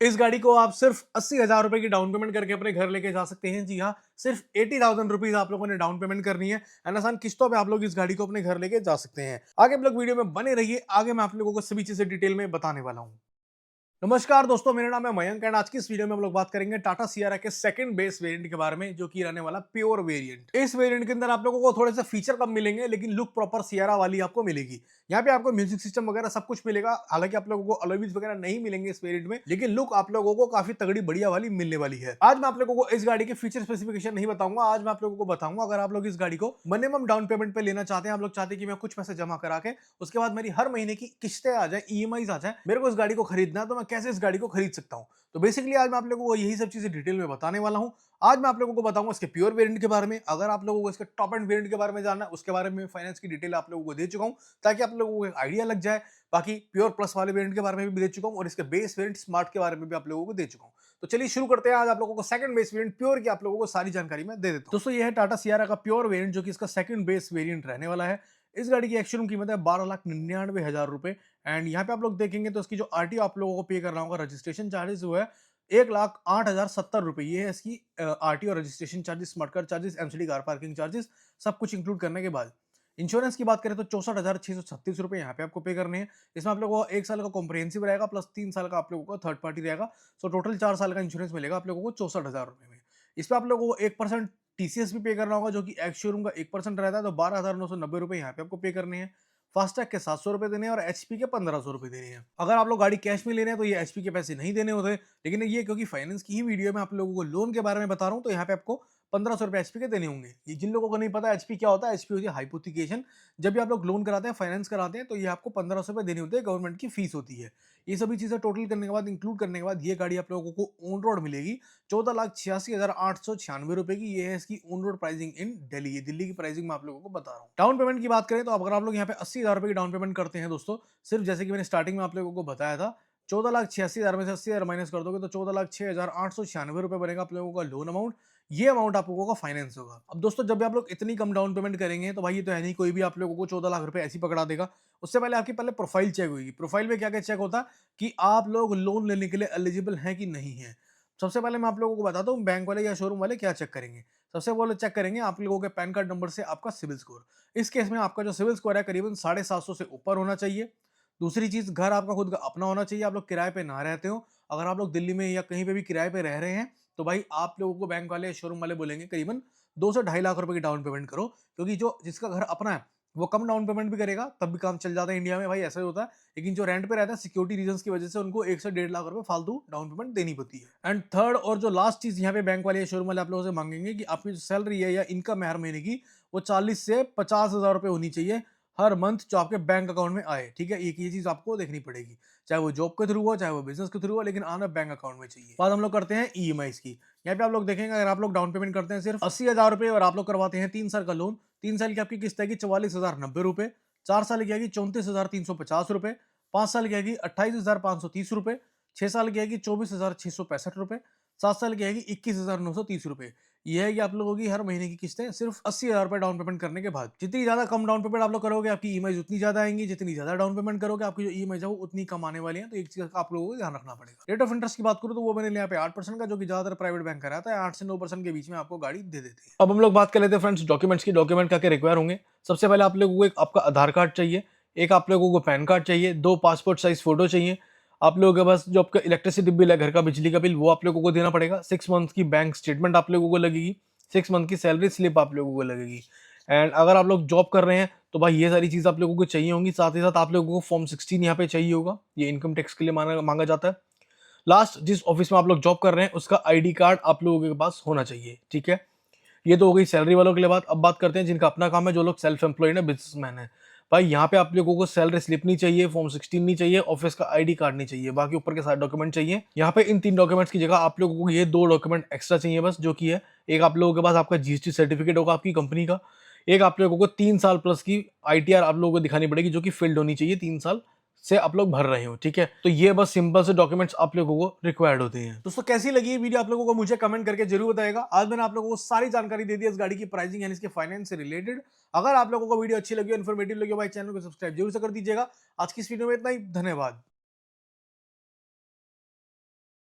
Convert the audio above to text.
इस गाड़ी को आप सिर्फ 80,000 रुपए की डाउन पेमेंट करके अपने घर लेके जा सकते हैं। जी हाँ, सिर्फ 80,000 रुपीज आप लोगों ने डाउन पेमेंट करनी है एंड आसान किस्तों पे आप लोग इस गाड़ी को अपने घर लेके जा सकते हैं। आगे आप लोग वीडियो में बने रहिए, आगे मैं आप लोगों को सभी चीजें डिटेल में बताने वाला हूँ। नमस्कार दोस्तों, मेरा नाम है मयंक एंड आज की इस वीडियो में हम लोग बात करेंगे टाटा सियारा के सेकंड बेस वेरिएंट के बारे में, जो कि रहने वाला प्योर वेरिएंट। इस वेरिएंट के अंदर आप लोगों को थोड़े से फीचर कम मिलेंगे, लेकिन लुक प्रॉपर सियारा वाली आपको मिलेगी। यहाँ पे आपको म्यूजिक सिस्टम वगैरह सब कुछ मिलेगा। हालांकि आप लोगों को अलॉय व्हील्स वगैरह नहीं मिलेंगे इस वेरिएंट में, लेकिन लुक आप लोगों को काफी तगड़ी बढ़िया वाली मिलने वाली है। आज मैं आप लोगों को इस गाड़ी के फीचर स्पेसिफिकेशन नहीं बताऊंगा, आज मैं आप लोगों को बताऊंगा अगर आप लोग इस गाड़ी को मिनिमम डाउन पेमेंट पे लेना चाहते हैं, आप लोग चाहते हैं कि मैं कुछ पैसे जमा करा के उसके बाद मेरी हर महीने की किस्तें आ जाए, ईएमआई आ जाए, मेरे को इस गाड़ी को खरीदना है, तो मैं कैसे इस गाड़ी को खरीद सकता हूं। तो बेसिकली आज मैं आप लोगों को यही सब चीजें डिटेल में बताने वाला हूं। आज मैं आप लोगों को बताऊंगा इसके प्योर वेरिएंट के बारे में। अगर आप लोगों को इसके टॉप एंड वेरिएंट के बारे में जानना है, उसके बारे में फाइनेंस की डिटेल आप लोगों को दे चुका हूं, ताकि आप लोगों को एक आइडिया लग जाए। बाकी प्योर प्लस वाले वेरिएंट के बारे में भी दे चुका हूं और इसके बेस वेरिएंट स्मार्ट के बारे में भी आप लोगों को दे चुका हूं। तो चलिए शुरू करते हैं। आज आप लोगों को सेकंड बेस वेरिएंट प्योर की आप लोगों को सारी जानकारी मैं दे देता हूं। दोस्तों, ये है टाटा सियारा का प्योर वेरिएंट, जो कि इसका सेकंड बेस वेरिएंट रहने वाला है। इस गाड़ी की एक्चुअल कीमत है 12,99,000 रुपए एंड यहाँ पे आप लोग देखेंगे तो इसकी जो आरटीओ आप लोगों को पे करना होगा, रजिस्ट्रेशन चार्जेस जो है 1,08,070 रुपए। ये है इसकी RTO registration charges, smart card charges, MCD car parking charges, सब कुछ इंक्लूड करने के बाद। इंश्योरेंस की बात करें तो 64,636 रुपए यहाँ पे आपको पे करने हैं। इसमें आप लोगों को 1 साल का कॉम्प्रिहेंसिव रहेगा प्लस 3 साल का आप लोगों को थर्ड पार्टी रहेगा। सो टोटल 4 साल का इंश्योरेंस मिलेगा आप लोगों को 64,000 रुपए में। इस पे आप लोगों को 1% टीसीएस भी पे करना होगा, जो कि एक्स शोरूम का 1% रहता है, तो 12,990 रुपए यहाँ पे आपको पे करने हैं। फास्टैग के 700 रुपए देने हैं और एचपी के 1500 रुपए देने हैं। अगर आप लोग गाड़ी कैश में ले रहे हैं तो ये एचपी के पैसे नहीं देने होते, लेकिन ये क्योंकि फाइनेंस की ही वीडियो में आप लोगों को लोन के बारे में बता रहा हूं, तो यहाँ पे आपको 1500 रुपए एचपी के देने होंगे। ये जिन लोगों को नहीं पता एचपी क्या होता है, एचपी होती है हाइपोथिकेशन। जब भी आप लोग लोन कराते हैं, फाइनेंस कराते हैं, तो ये आपको 1500 रुपए देने होते हैं, गवर्नमेंट की फीस होती है। ये सभी चीजें टोटल करने के बाद, इंक्लूड करने के बाद, ये गाड़ी आप लोगों को ऑन रोड मिलेगी 14,86,896 रुपए की। ये है इसकी ऑन रोड प्राइसिंग इन दिल्ली। ये दिल्ली की प्राइसिंग मैं आप लोगों को बता रहा हूँ। डाउन पेमेंट की बात करें तो अगर आप लोग यहाँ पे 80,000 रुपए की डाउन पेमेंट करते हैं दोस्तों, सिर्फ जैसे कि मैंने स्टार्टिंग में आप लोगों को बताया था, 14,86,000 में से 80,000 माइनस कर दोगे तो 14,06,896 रुपए बनेगा आप लोगों का लोन अमाउंट। ये अमाउंट आप लोगों का फाइनेंस होगा। अब दोस्तों, जब भी आप लोग इतनी कम डाउन पेमेंट करेंगे तो भाई ये तो है नहीं कोई भी आप लोगों को 14 लाख रुपए ऐसी पकड़ा देगा। उससे पहले आपकी पहले प्रोफाइल चेक होगी। प्रोफाइल में क्या क्या चेक होता है कि आप लोग लोन लेने के लिए एलिजिबल हैं कि नहीं है। सबसे पहले मैं आप लोगों को बताता हूँ बैंक वाले या शोरूम वाले क्या चेक करेंगे। सबसे पहले चेक करेंगे आप लोगों के पैन कार्ड नंबर से आपका सिविल स्कोर। इस केस में आपका जो सिविल स्कोर है करीबन 750 से ऊपर होना चाहिए। दूसरी चीज, घर आपका खुद का अपना होना चाहिए, आप लोग किराए पे ना रहते हो। अगर आप लोग दिल्ली में या कहीं पे भी किराए पे रह रहे हैं, तो भाई आप लोगों को बैंक वाले या शोरूम वाले बोलेंगे करीबन 2 से 2.5 लाख रुपए की डाउन पेमेंट करो, क्योंकि जो जिसका घर अपना है वो कम डाउन पेमेंट भी करेगा तब भी काम चल जाता है इंडिया में, भाई ऐसा ही होता है। लेकिन जो रेंट पे रहता है, सिक्योरिटी रीजंस की वजह से उनको 1 से 1.5 लाख रुपए फालतू डाउन पेमेंट देनी पड़ती है। एंड थर्ड और जो लास्ट चीज यहाँ पे बैंक वाले या शोरूम वाले आप लोगों से मांगेंगे कि आपकी जो सैलरी है या इनकम है हर महीने की, वो 40 से 50,000 रुपए होनी चाहिए हर मंथ, जो आपके बैंक अकाउंट में आए। ठीक है, एक ये चीज आपको देखनी पड़ेगी, चाहे वो जॉब के थ्रू हो चाहे वो बिजनेस के थ्रू हो, लेकिन आना बैंक अकाउंट में चाहिए। बात हम लोग करते हैं ईएमआई की। यहाँ पे आप लोग देखेंगे अगर आप लोग डाउन पेमेंट करते हैं सिर्फ 80,000 रुपए और आप लोग करवाते हैं 3 साल का लोन, 3 साल की आपकी किस्त आएगी 44,090 रुपए, 4 साल की आएगी 34,350 रुपए, 5 साल की आएगी 28,530 रुपए, 6 साल की आएगी 24,665 रुपए, 7 साल की आएगी 21,930 रुपए। ये है कि आप लोगों की हर महीने की किस्तें सिर्फ 80,000 रुपए डाउन पेमेंट करने के बाद। जितनी ज्यादा कम डाउन पेमेंट आप लोग करोगे, आपकी ईएमआई उतनी ज्यादा आएंगी। जितनी ज्यादा डाउन पेमेंट करोगे, आपकी जो ईएमआई है वो उतनी कम आने वाली है। तो एक चीज का आप लोगों को ध्यान रखना पड़ेगा। रेट ऑफ इंटरेस्ट की बात करूं तो वो मैंने यहाँ पे 8% का, जो कि ज्यादातर प्राइवेट बैंक का रहता है, 8 से 9% के बीच में आपको गाड़ी दे देते हैं। अब हम लोग बात कर लेते हैं फ्रेंड्स डॉक्यूमेंट्स की। डॉक्यूमेंट क्या क्या रिक्वायर होंगे। सबसे पहले आप लोगों को एक आपका आधार कार्ड चाहिए, एक आप लोगों को पैन कार्ड चाहिए, 2 पासपोर्ट साइज फोटो चाहिए। आप लोगों के पास जो आपका इलेक्ट्रिसिटी बिल है, घर का बिजली का बिल, वो आप लोगों को देना पड़ेगा। 6 मंथ की बैंक स्टेटमेंट आप लोगों को लगेगी, 6 मंथ की सैलरी स्लिप आप लोगों को लगेगी। एंड अगर आप लोग जॉब कर रहे हैं तो भाई ये सारी चीज आप लोगों को चाहिए होंगी। साथ ही साथ आप लोगों को फॉर्म 16 यहाँ पे चाहिए होगा, ये इनकम टैक्स के लिए मांगा जाता है। लास्ट, जिस ऑफिस में आप लोग जॉब कर रहे हैं उसका आईडी कार्ड आप लोगों के पास होना चाहिए। ठीक है, ये तो हो गई सैलरी वालों के लिए बात। अब बात करते हैं जिनका अपना काम है, जो लोग सेल्फ एम्प्लॉयड है, बिजनेसमैन है। भाई यहाँ पे आप लोगों को सैलरी स्लिप नहीं चाहिए, फॉर्म 16 नहीं चाहिए, ऑफिस का आईडी कार्ड नहीं चाहिए, बाकी ऊपर के सारे डॉक्यूमेंट चाहिए। यहाँ पे इन 3 डॉक्यूमेंट्स की जगह आप लोगों को ये 2 डॉक्यूमेंट एक्स्ट्रा चाहिए बस, जो कि है एक आप लोगों के पास आपका जीएसटी सर्टिफिकेट होगा आपकी कंपनी का, एक आप लोगों को 3 साल प्लस की आईटीआर आप लोगों को दिखानी पड़ेगी, जो कि फिल्ड होनी चाहिए 3 साल से आप लोग भर रहे हो। ठीक है, तो ये बस सिंपल से डॉक्यूमेंट्स आप लोगों को रिक्वायर्ड होते हैं। दोस्तों, कैसी लगी ये वीडियो आप लोगों को मुझे कमेंट करके जरूर बताएगा। आज मैंने आप लोगों को सारी जानकारी दे दी इस गाड़ी की प्राइसिंग यानी इसके फाइनेंस से रिलेटेड। अगर आप लोगों को वीडियो अच्छी लगी, इन्फॉर्मेटिव लगी हो, भाई चैनल को सब्सक्राइब जरूर से कर दीजिएगा। आज की इस वीडियो में इतना ही, धन्यवाद।